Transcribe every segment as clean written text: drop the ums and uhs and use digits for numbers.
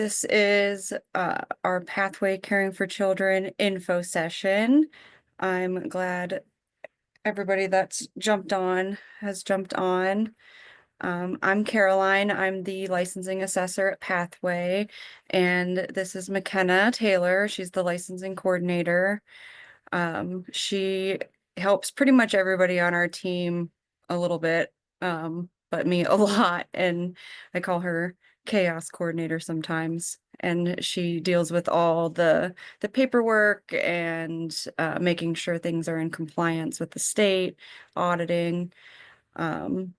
This is our Pathway Caring for Children info session. I'm glad everybody that's jumped on has jumped on. I'm Caroline. I'm the licensing assessor at Pathway, and this is Makenna Taylor. She's the licensing coordinator. She helps pretty much everybody on our team a little bit, but me a lot, and I call her chaos coordinator sometimes. And she deals with all the paperwork and making sure things are in compliance with the state, auditing, um,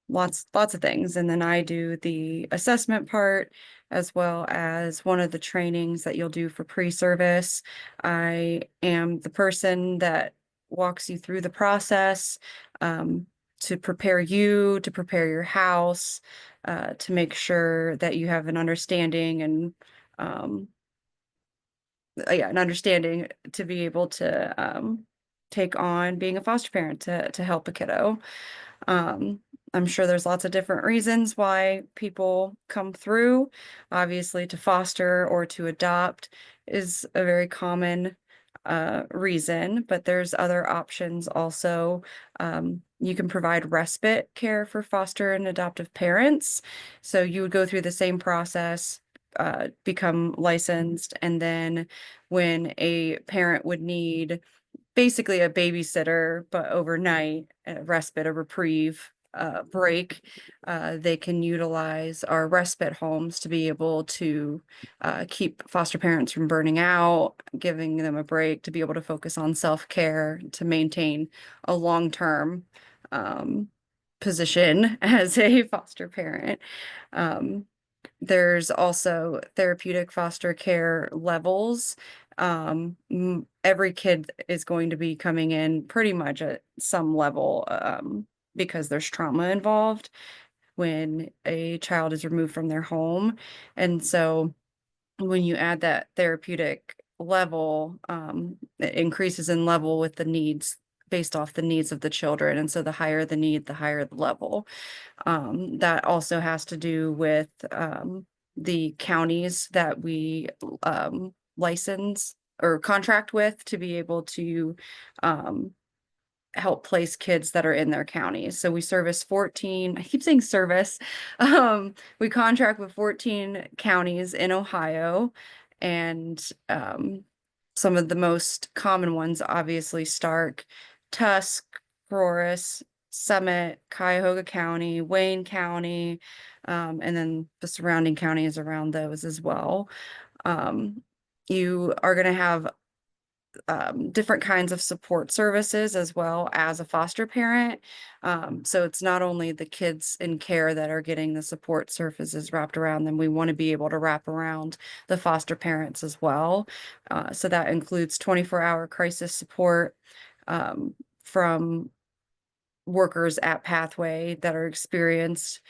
lots of things. And then I do the assessment part as well as one of the trainings that you'll do for pre-service. I am the person that walks you through the process to prepare you, to prepare your house, to make sure that you have an understanding and um, yeah, an understanding to be able to take on being a foster parent to help a kiddo. Um, I'm sure there's lots of different reasons why people come through. Obviously, to foster or to adopt is a very common reason, but there's other options also. You can provide respite care for foster and adoptive parents. So you would go through the same process, become licensed, and then when a parent would need basically a babysitter, but overnight, a respite, a reprieve, break, they can utilize our respite homes to be able to keep foster parents from burning out, giving them a break to be able to focus on self-care, to maintain a long-term um, position as a foster parent. Um, there's also therapeutic foster care levels. Every kid is going to be coming in pretty much at some level because there's trauma involved when a child is removed from their home. And so when you add that therapeutic level, it increases in level with the needs based off the needs of the children. And so the higher the need, the higher the level. That also has to do with the counties that we license or contract with to be able to um, help place kids that are in their counties. So we service 14, I keep saying service. We contract with 14 counties in Ohio, and some of the most common ones, obviously Stark, Tusk, Horace, Summit, Cuyahoga County, Wayne County, and then the surrounding counties around those as well. Um, you are going to have different kinds of support services as well as a foster parent. So it's not only the kids in care that are getting the support services wrapped around them. We want to be able to wrap around the foster parents as well. So that includes 24-hour crisis support from workers at Pathway that are experienced.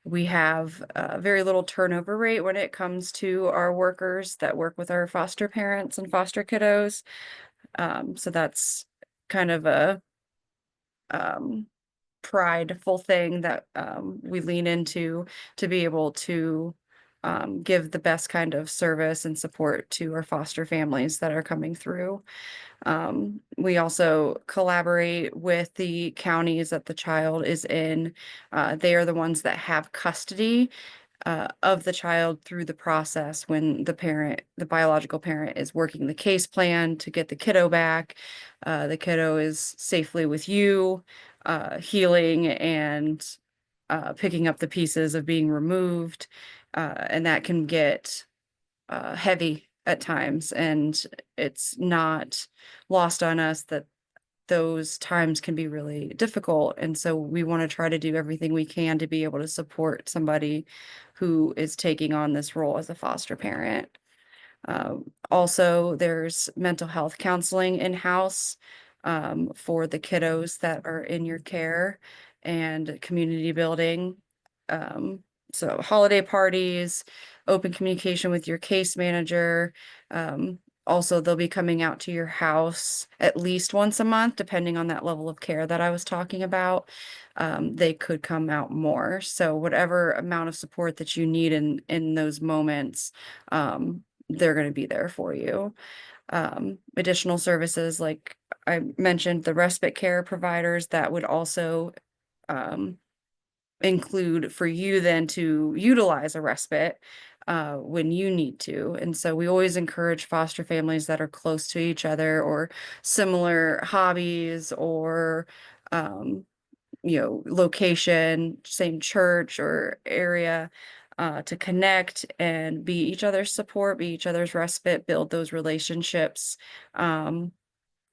We have a very little turnover rate when it comes to our workers that work with our foster parents and foster kiddos. So that's kind of a um, prideful thing that we lean into to be able to give the best kind of service and support to our foster families that are coming through. We also collaborate with the counties that the child is in. They are the ones that have custody of the child through the process when the biological parent is working the case plan to get the kiddo back. The kiddo is safely with you, healing and picking up the pieces of being removed. And that can get heavy at times. And it's not lost on us that those times can be really difficult. And so we want to try to do everything we can to be able to support somebody who is taking on this role as a foster parent. Also, there's mental health counseling in-house for the kiddos that are in your care and community building. Um, so holiday parties, open communication with your case manager, Also, they'll be coming out to your house at least once a month, depending on that level of care that I was talking about. They could come out more. So whatever amount of support that you need in those moments, they're going to be there for you. Additional services, like I mentioned, the respite care providers, that would also um, include for you then to utilize a respite when you need to. And so we always encourage foster families that are close to each other or similar hobbies or location, same church or area, to connect and be each other's support, be each other's respite, build those relationships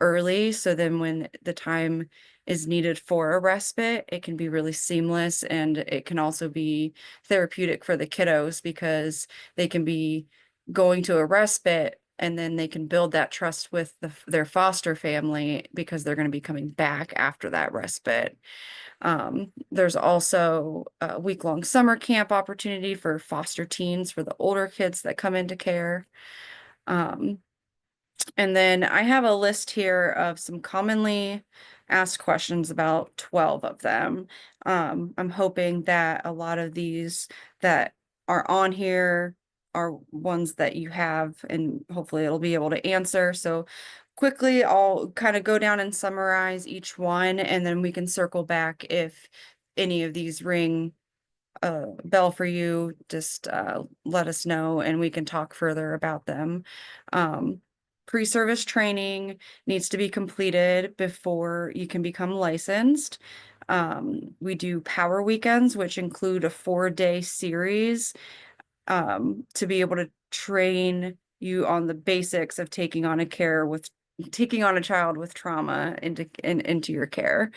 early. So then when the time is needed for a respite, it can be really seamless, and it can also be therapeutic for the kiddos because they can be going to a respite and then they can build that trust with their foster family because they're going to be coming back after that respite. There's also a week-long summer camp opportunity for foster teens for the older kids that come into care. Um, and then I have a list here of some commonly asked questions, about 12 of them. I'm hoping that a lot of these that are on here are ones that you have, and hopefully it'll be able to answer. So quickly, I'll kind of go down and summarize each one, and then we can circle back if any of these ring a bell for you. Just let us know and we can talk further about them. Um, Pre-service training needs to be completed before you can become licensed. We do power weekends, which include a 4-day series to be able to train you on the basics of taking on a child with trauma into your care.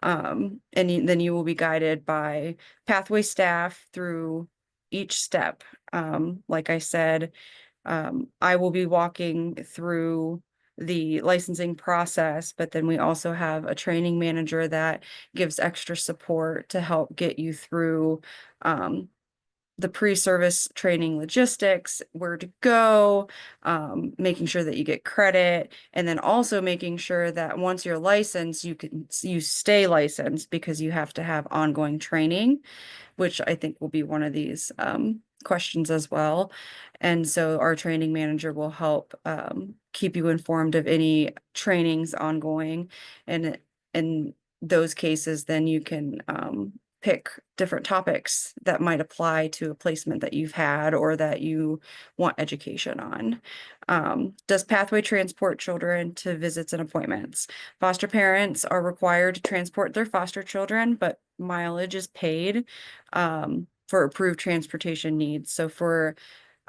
Then you will be guided by pathway staff through each step. Like I said, I will be walking through the licensing process, but then we also have a training manager that gives extra support to help get you through the pre-service training logistics, where to go, making sure that you get credit, and then also making sure that once you're licensed, you stay licensed, because you have to have ongoing training, which I think will be one of these questions as well. And so our training manager will help keep you informed of any trainings ongoing. And in those cases, then you can pick different topics that might apply to a placement that you've had or that you want education on. Does Pathway transport children to visits and appointments? Foster parents are required to transport their foster children, but mileage is paid for approved transportation needs. So for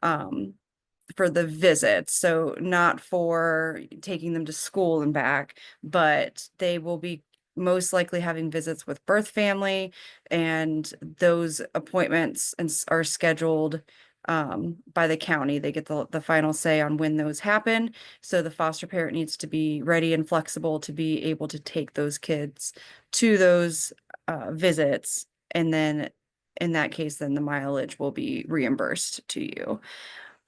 the visits, so not for taking them to school and back, but they will be most likely having visits with birth family, and those appointments are scheduled by the county. They get the final say on when those happen. So the foster parent needs to be ready and flexible to be able to take those kids to those visits. And then in that case, then the mileage will be reimbursed to you.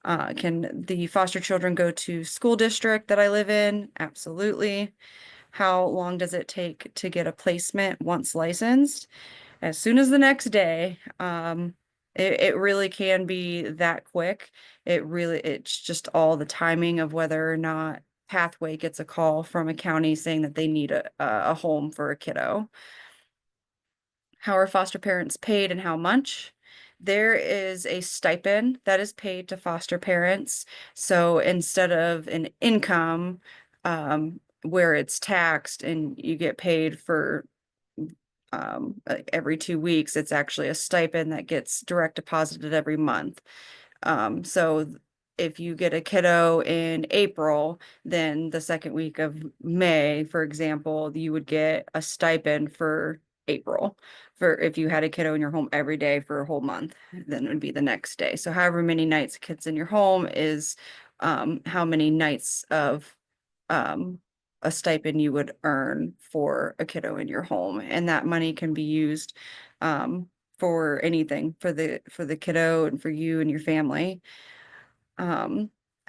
Can the foster children go to school district that I live in? Absolutely. How long does it take to get a placement once licensed? As soon as the next day. It really can be that quick. It's just all the timing of whether or not Pathway gets a call from a county saying that they need a home for a kiddo. How are foster parents paid and how much? There is a stipend that is paid to foster parents. So instead of an income where it's taxed and you get paid for like every 2 weeks, it's actually a stipend that gets direct deposited every month. So if you get a kiddo in April, then the second week of May, for example, you would get a stipend for April. For if you had a kiddo in your home every day for a whole month, then it would be the next day. So however many nights a kid's in your home is how many nights of a stipend you would earn for a kiddo in your home. And that money can be used for anything, for the kiddo and for you and your family.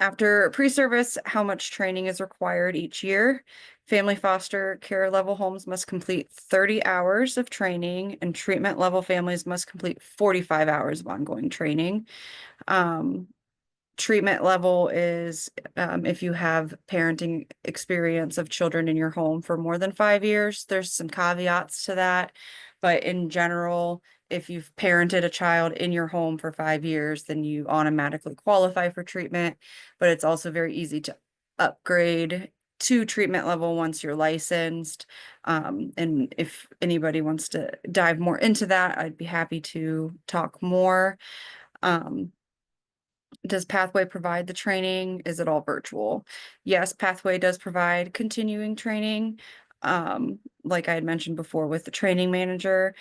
After pre-service, how much training is required each year? Family foster care level homes must complete 30 hours of training, and treatment level families must complete 45 hours of ongoing training. Um, Treatment level is if you have parenting experience of children in your home for more than 5 years. There's some caveats to that, but in general, if you've parented a child in your home for 5 years, then you automatically qualify for treatment. But it's also very easy to upgrade to treatment level once you're licensed. And if anybody wants to dive more into that, I'd be happy to talk more. Um, does Pathway provide the training? Is it all virtual? Yes, Pathway does provide continuing training. Like I had mentioned before with the training manager,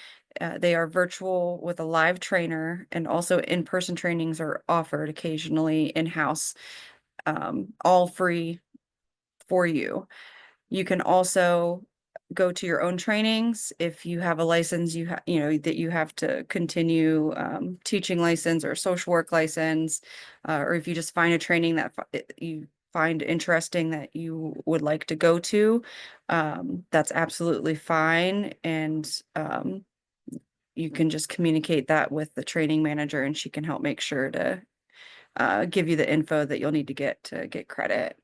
they are virtual with a live trainer, and also in-person trainings are offered occasionally in-house, all free for you. You can also go to your own trainings. If you have a license, you know, that you have to continue teaching license or social work license, or if you just find a training that you find interesting that you would like to go to, that's absolutely fine. And you can just communicate that with the training manager, and she can help make sure to give you the info that you'll need to get credit.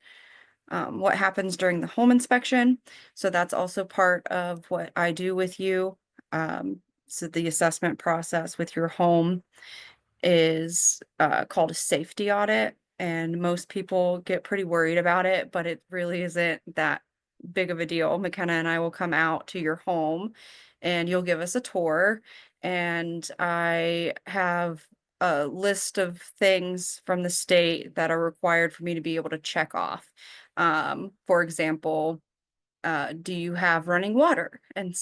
What happens during the home inspection. So that's also part of what I do with you. So the assessment process with your home is called a safety audit, and most people get pretty worried about it, but it really isn't that big of a deal. Makenna and I will come out to your home, and you'll give us a tour, and I have a list of things from the state that are required for me to be able to check off. For example, do you have running water? And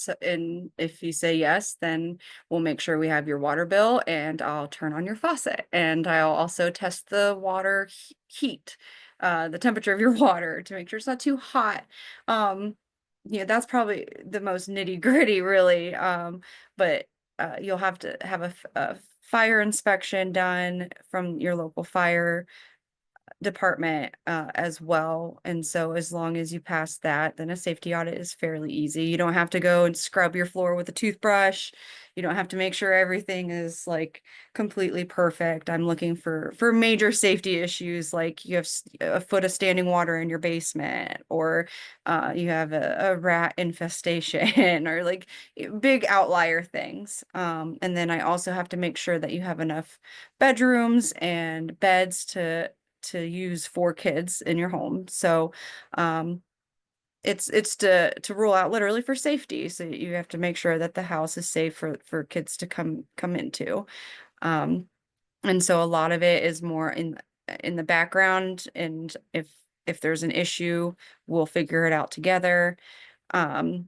if you say yes, then we'll make sure we have your water bill, and I'll turn on your faucet, and I'll also test the water heat, the temperature of your water to make sure it's not too hot. Yeah, that's probably the most nitty gritty, really. But you'll have to have a fire inspection done from your local fire department as well. And so as long as you pass that, then a safety audit is fairly easy. You don't have to go and scrub your floor with a toothbrush. You don't have to make sure everything is like completely perfect. I'm looking for major safety issues, like you have a foot of standing water in your basement, or you have a rat infestation, or like big outlier things. And then I also have to make sure that you have enough bedrooms and beds to use for kids in your home. So it's to rule out literally for safety. So you have to make sure that the house is safe for kids to come into. Um, and so a lot of it is more in the background, and if there's an issue, we'll figure it out together. Um,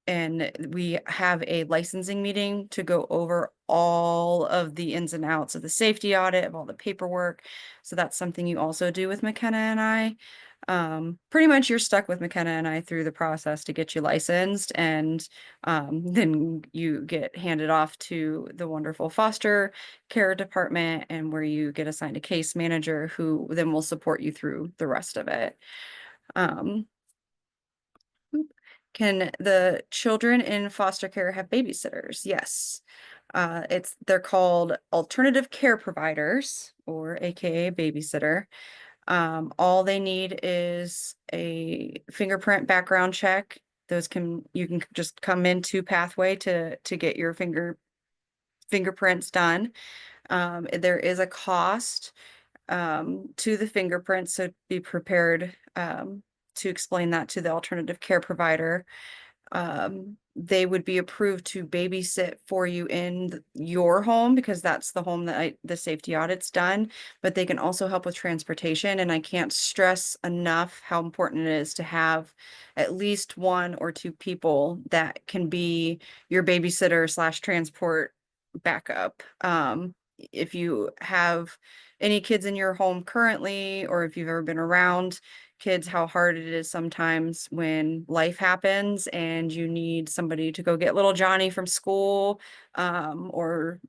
and we have a licensing meeting to go over all of the ins and outs of the safety audit, of all the paperwork. So that's something you also do with Makenna and I. Pretty much you're stuck with Makenna and I through the process to get you licensed, and then you get handed off to the wonderful foster care department, and where you get assigned a case manager who then will support you through the rest of it. Um, Can the children in foster care have babysitters? Yes. They're called alternative care providers, or AKA babysitter. All they need is a fingerprint background check. You can just come into Pathway to get your fingerprints done. There is a cost to the fingerprints, so be prepared to explain that to the alternative care provider. They would be approved to babysit for you in your home, because that's the home that the safety audit's done, but they can also help with transportation. And I can't stress enough how important it is to have at least one or two people that can be your babysitter slash transport backup. If you have any kids in your home currently, or if you've ever been around kids, how hard it is sometimes when life happens and you need somebody to go get little Johnny from school, or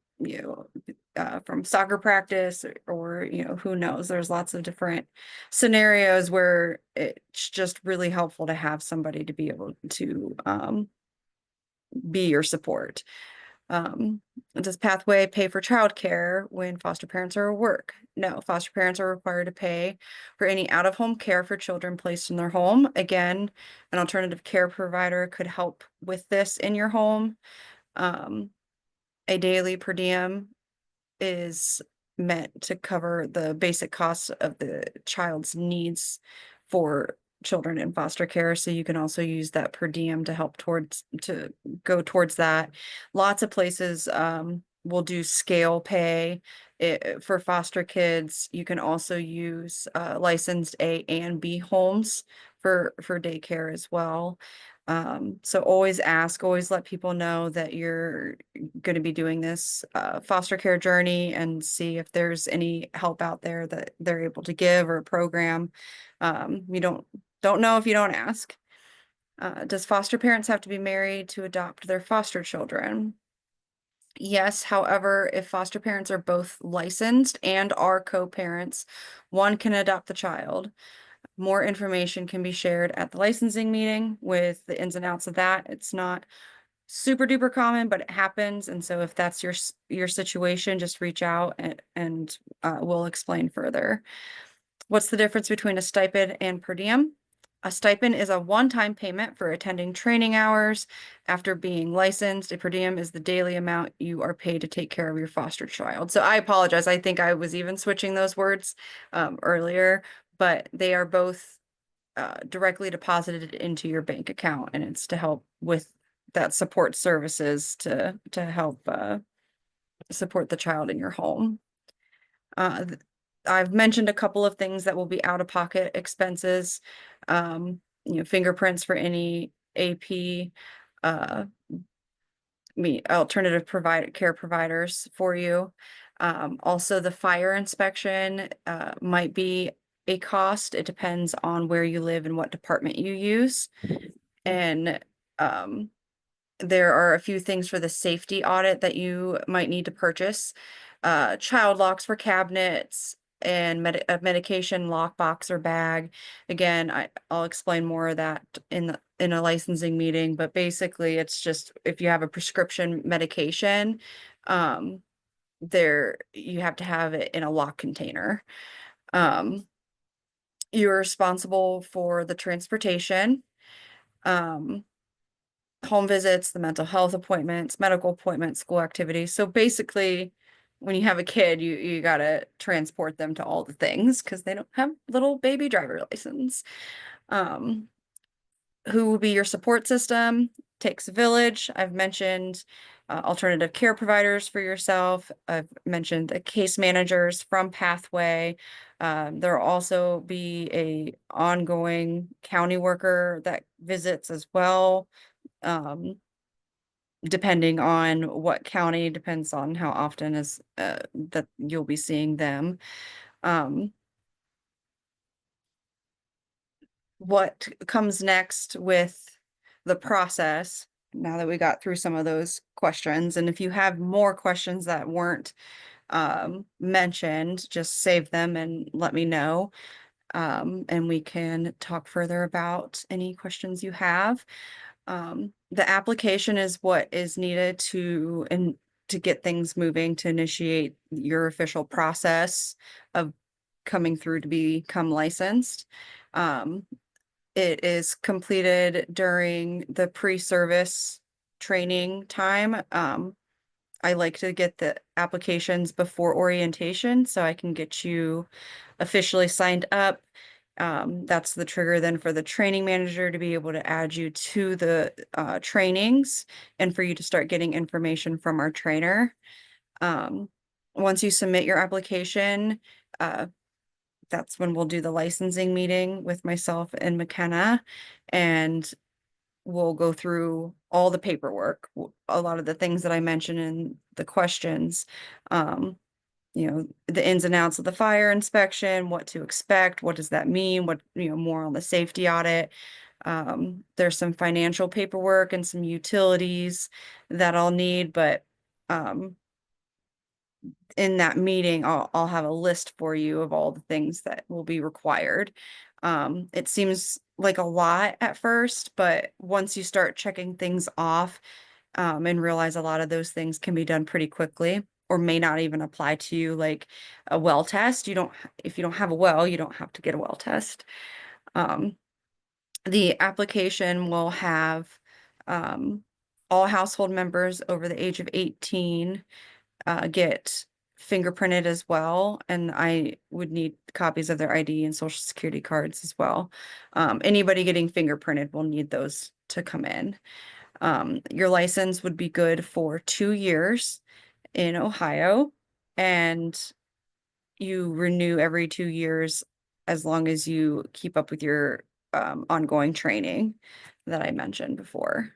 from soccer practice or, who knows, there's lots of different scenarios where it's just really helpful to have somebody to be able to be your support. Does Pathway pay for childcare when foster parents are at work? No, foster parents are required to pay for any out-of-home care for children placed in their home. Again, an alternative care provider could help with this in your home. A daily per diem is meant to cover the basic costs of the child's needs for children in foster care. So you can also use that per diem to help go towards that. Lots of places will do scale pay for foster kids. You can also use licensed A and B homes for daycare as well. So always ask, always let people know that you're going to be doing this foster care journey and see if there's any help out there that they're able to give or a program. You don't know if you don't ask. Does foster parents have to be married to adopt their foster children? Yes, however, if foster parents are both licensed and are co-parents, one can adopt the child. More information can be shared at the licensing meeting with the ins and outs of that. It's not super duper common, but it happens. And so if that's your situation, just reach out and we'll explain further. What's the difference between a stipend and per diem? A stipend is a one-time payment for attending training hours after being licensed. A per diem is the daily amount you are paid to take care of your foster child. So I apologize. I think I was even switching those words earlier, but they are both directly deposited into your bank account, and it's to help with that support services to help support the child in your home. I've mentioned a couple of things that will be out-of-pocket expenses. Fingerprints for any AP, alternative care providers for you. Also, the fire inspection might be a cost. It depends on where you live and what department you use. And there are a few things for the safety audit that you might need to purchase. Child locks for cabinets and a medication lockbox or bag. Again, I'll explain more of that in a licensing meeting, but basically it's just if you have a prescription medication, you have to have it in a lock container. You're responsible for the transportation, home visits, the mental health appointments, medical appointments, school activities. So basically, when you have a kid, you gotta transport them to all the things because they don't have little baby driver license. Who will be your support system? Takes a village. I've mentioned alternative care providers for yourself. I've mentioned the case managers from Pathway. There'll also be a ongoing county worker that visits as well. Depending on what county, depends on how often is that you'll be seeing them. What comes next with the process, now that we got through some of those questions, and if you have more questions that weren't mentioned, just save them and let me know. And we can talk further about any questions you have. The application is what is needed to get things moving, to initiate your official process of coming through to become licensed. It is completed during the pre-service training time. I like to get the applications before orientation so I can get you officially signed up. That's the trigger then for the training manager to be able to add you to the trainings and for you to start getting information from our trainer. Once you submit your application, that's when we'll do the licensing meeting with myself and Makenna, and we'll go through all the paperwork, a lot of the things that I mentioned in the questions. The ins and outs of the fire inspection, what to expect, what does that mean, what, more on the safety audit. There's some financial paperwork and some utilities that I'll need, but in that meeting, I'll have a list for you of all the things that will be required. It seems like a lot at first, but once you start checking things off, and realize a lot of those things can be done pretty quickly or may not even apply to you, like a well test. If you don't have a well, you don't have to get a well test. Um, the application will have all household members over the age of 18 get fingerprinted as well, and I would need copies of their ID and social security cards as well. Anybody getting fingerprinted will need those to come in. Your license would be good for 2 years in Ohio, and you renew every 2 years as long as you keep up with your ongoing training that I mentioned before.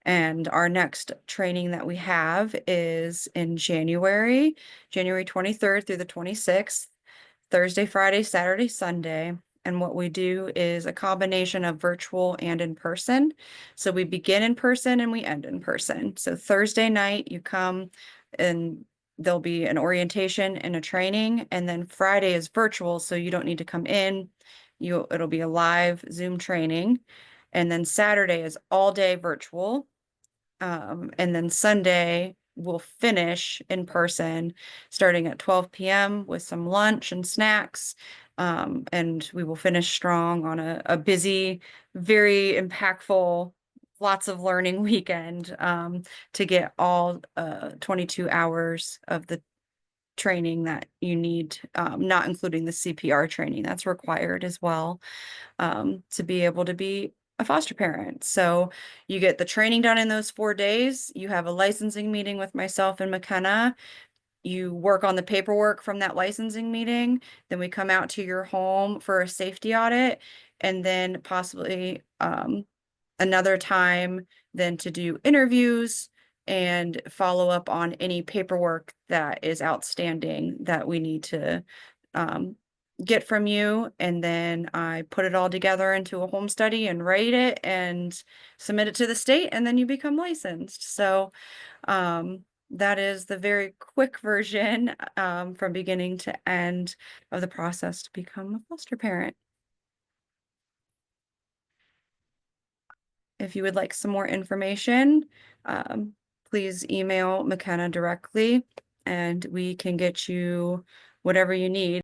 And our next training that we have is in January 23rd through the 26th, Thursday, Friday, Saturday, Sunday. And what we do is a combination of virtual and in person. So we begin in person and we end in person. So Thursday night, you come and there'll be an orientation and a training. And then Friday is virtual, so you don't need to come in. It'll be a live Zoom training. And then Saturday is all day virtual. And then Sunday we'll finish in person starting at 12 p.m. with some lunch and snacks. And we will finish strong on a busy, very impactful, lots of learning weekend to get all 22 hours of the training that you need, not including the CPR training that's required as well, to be able to be a foster parent. So you get the training done in those 4 days. You have a licensing meeting with myself and Makenna. You work on the paperwork from that licensing meeting. Then we come out to your home for a safety audit, and then possibly another time then to do interviews and follow up on any paperwork that is outstanding that we need to um, get from you. And then I put it all together into a home study and rate it and submit it to the state, and then you become licensed. So that is the very quick version from beginning to end of the process to become a foster parent. If you would like some more information, um, please email Makenna directly and we can get you whatever you need.